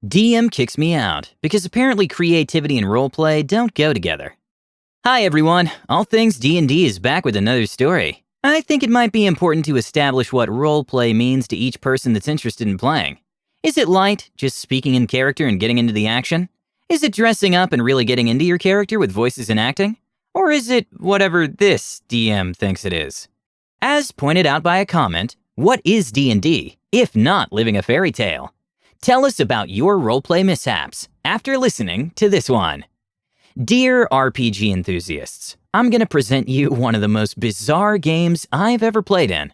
DM kicks me out because apparently creativity and roleplay don't go together. Hi everyone, All Things D&D is back with another story. I think it might be important to establish what roleplay means to each person that's interested in playing. Is it light, just speaking in character and getting into the action? Is it dressing up and really getting into your character with voices and acting? Or is it whatever this DM thinks it is? As pointed out by a comment, what is D&D, if not living a fairy tale? Tell us about your roleplay mishaps after listening to this one. Dear RPG enthusiasts, I'm going to present you one of the most bizarre games I've ever played in.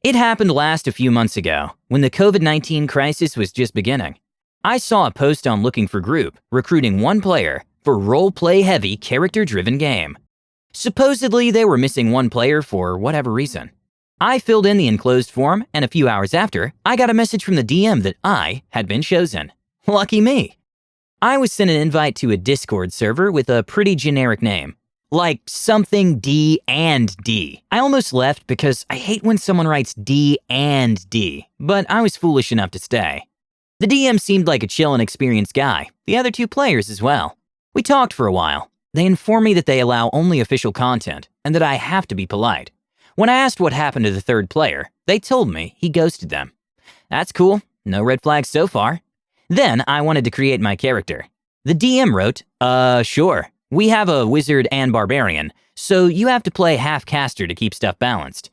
It happened a few months ago, when the COVID-19 crisis was just beginning. I saw a post on Looking for Group recruiting one player for roleplay-heavy, character-driven game. Supposedly, they were missing one player for whatever reason. I filled in the enclosed form, and a few hours after, I got a message from the DM that I had been chosen. Lucky me. I was sent an invite to a Discord server with a pretty generic name, like something D and D. I almost left because I hate when someone writes D and D, but I was foolish enough to stay. The DM seemed like a chill and experienced guy, the other two players as well. We talked for a while. They informed me that they allow only official content, and that I have to be polite. When I asked what happened to the third player, they told me he ghosted them. That's cool, no red flags so far. Then I wanted to create my character. The DM wrote, sure, we have a wizard and barbarian, so you have to play half-caster to keep stuff balanced.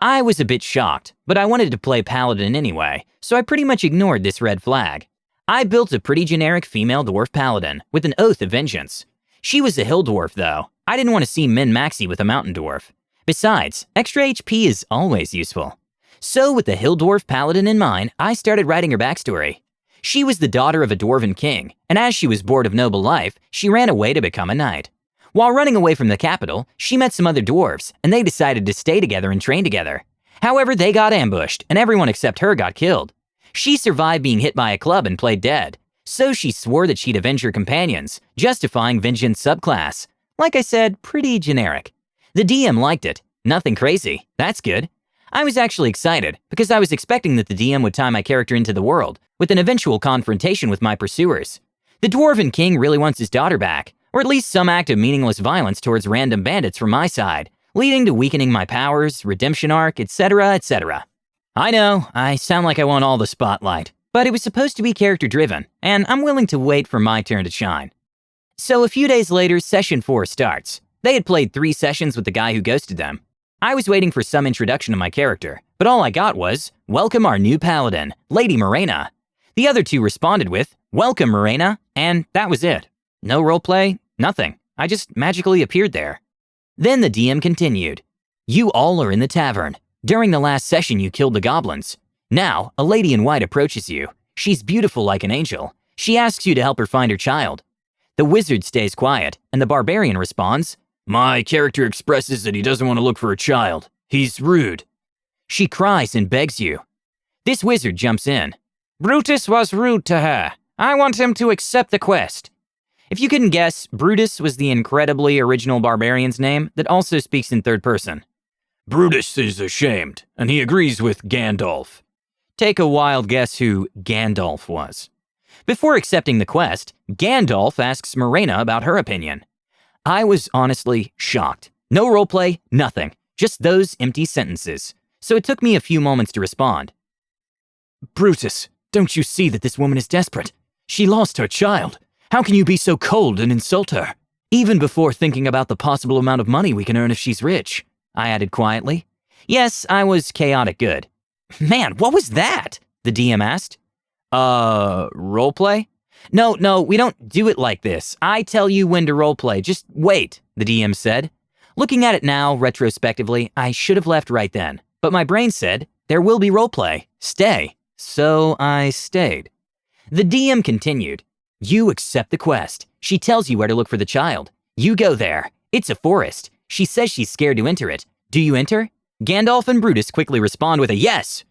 I was a bit shocked, but I wanted to play paladin anyway, so I pretty much ignored this red flag. I built a pretty generic female dwarf paladin with an oath of vengeance. She was a hill dwarf though. I didn't want to see min-maxi with a mountain dwarf. Besides, extra HP is always useful. So with the hill dwarf paladin in mind, I started writing her backstory. She was the daughter of a dwarven king, and as she was bored of noble life, she ran away to become a knight. While running away from the capital, she met some other dwarves, and they decided to stay together and train together. However, they got ambushed, and everyone except her got killed. She survived being hit by a club and played dead, so she swore that she'd avenge her companions, justifying vengeance subclass. Like I said, pretty generic. The DM liked it. Nothing crazy. That's good. I was actually excited because I was expecting that the DM would tie my character into the world with an eventual confrontation with my pursuers. The Dwarven King really wants his daughter back, or at least some act of meaningless violence towards random bandits from my side, leading to weakening my powers, redemption arc, etc., etc. I know, I sound like I want all the spotlight, but it was supposed to be character-driven, and I'm willing to wait for my turn to shine. So a few days later, Session 4 starts. They had played 3 sessions with the guy who ghosted them. I was waiting for some introduction to my character, but all I got was, "Welcome our new paladin, Lady Morena." The other two responded with, "Welcome, Morena," and that was it. No roleplay, nothing. I just magically appeared there. Then the DM continued. "You all are in the tavern. During the last session you killed the goblins. Now, a lady in white approaches you. She's beautiful like an angel. She asks you to help her find her child. The wizard stays quiet, and the barbarian responds, 'My character expresses that he doesn't want to look for a child. He's rude.' She cries and begs you. This wizard jumps in. 'Brutus was rude to her. I want him to accept the quest.' If you couldn't guess, Brutus was the incredibly original barbarian's name that also speaks in third person. Brutus is ashamed, and he agrees with Gandalf. Take a wild guess who Gandalf was. Before accepting the quest, Gandalf asks Morena about her opinion. I was honestly shocked. No roleplay, nothing. Just those empty sentences. So it took me a few moments to respond. Brutus, don't you see that this woman is desperate? She lost her child. How can you be so cold and insult her? Even before thinking about the possible amount of money we can earn if she's rich, I added quietly. Yes, I was chaotic good. Man, what was that? The DM asked. Roleplay? No, we don't do it like this. I tell you when to roleplay. Just wait, the DM said. Looking at it now, retrospectively, I should have left right then. But my brain said, there will be roleplay. Stay. So I stayed. The DM continued. You accept the quest. She tells you where to look for the child. You go there. It's a forest. She says she's scared to enter it. Do you enter? Gandalf and Brutus quickly respond with a yes.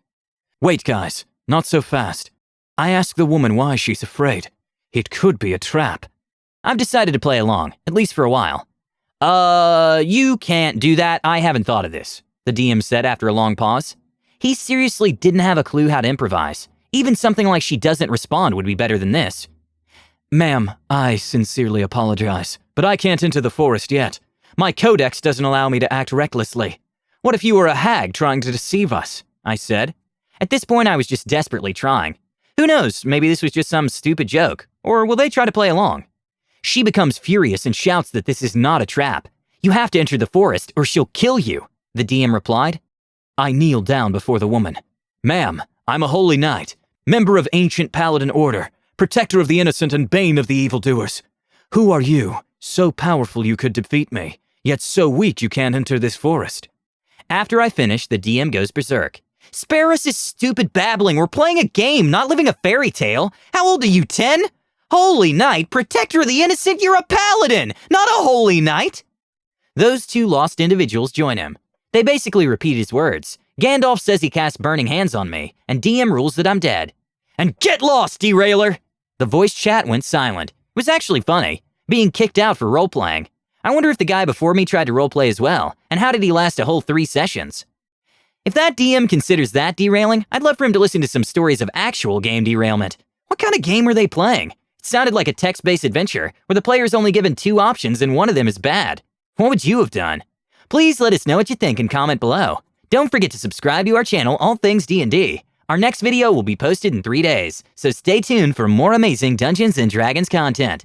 Wait, guys. Not so fast. I ask the woman why she's afraid. It could be a trap. I've decided to play along, at least for a while. You can't do that. I haven't thought of this, the DM said after a long pause. He seriously didn't have a clue how to improvise. Even something like she doesn't respond would be better than this. Ma'am, I sincerely apologize, but I can't enter the forest yet. My codex doesn't allow me to act recklessly. What if you were a hag trying to deceive us? I said. At this point, I was just desperately trying. Who knows, maybe this was just some stupid joke, or will they try to play along? She becomes furious and shouts that this is not a trap. You have to enter the forest or she'll kill you, the DM replied. I kneeled down before the woman. Ma'am, I'm a holy knight, member of ancient paladin order, protector of the innocent and bane of the evildoers. Who are you? So powerful you could defeat me, yet so weak you can't enter this forest. After I finish, the DM goes berserk. Spare us this stupid babbling. We're playing a game, not living a fairy tale. How old are you, 10? Holy knight, protector of the innocent, you're a paladin, not a holy knight. Those two lost individuals join him. They basically repeat his words. Gandalf says he casts burning hands on me, and DM rules that I'm dead. And get lost, derailer! The voice chat went silent. It was actually funny, being kicked out for role-playing. I wonder if the guy before me tried to roleplay as well, and how did he last a whole 3 sessions? If that DM considers that derailing, I'd love for him to listen to some stories of actual game derailment. What kind of game were they playing? It sounded like a text-based adventure, where the player's only given 2 options and one of them is bad. What would you have done? Please let us know what you think and comment below. Don't forget to subscribe to our channel, All Things D&D. Our next video will be posted in 3 days, so stay tuned for more amazing Dungeons & Dragons content.